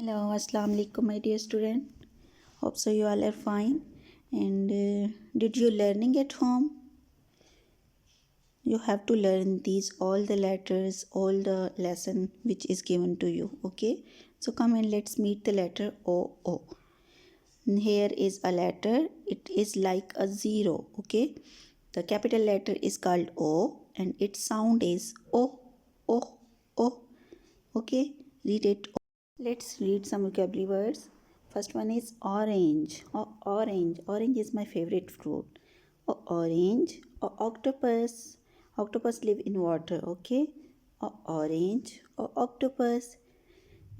Hello, Assalamu alaikum, my dear student. Hope so you all are fine. And did you learning at home? You have to learn these all the letters, all the lesson which is given to you. Okay. So come and let's meet the letter O. O. Here is a letter. It is like a zero. Okay. The capital letter is called O, and its sound is O. O. O. Okay. Read it. Let's read some vocabulary words. First one is orange. Orange. Orange is my favorite fruit. Orange. Octopus. Octopus live in water. Okay. Orange. Octopus.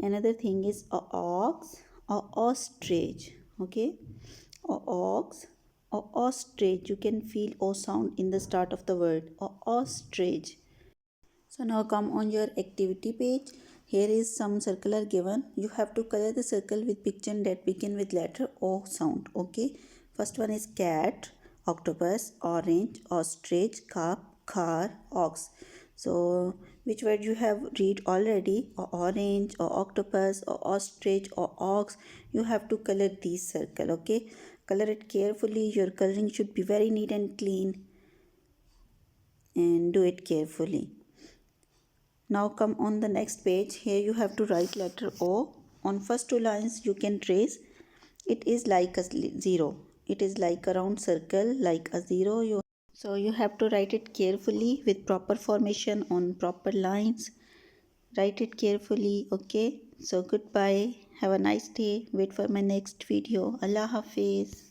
Another thing is ox or ostrich. Okay. Ox or ostrich. You can feel O sound in the start of the word. Ostrich. So now come on your activity page. Here is some circle are given. You have to color the circle with picture that begin with letter O sound. Okay. First one is cat, octopus, orange, ostrich, cup, car, ox. So which word you have read already? Or orange or octopus or ostrich or ox. You have to color these circle. Okay. Color it carefully. Your coloring should be very neat and clean. And do it carefully. Now come on the next page. Here you have to write letter O. On first two lines you can trace. It is like a zero. It is like a round circle like a zero. So you have to write it carefully with proper formation on proper lines. Write it carefully. Okay. So goodbye. Have a nice day. Wait for my next video. Allah Hafiz.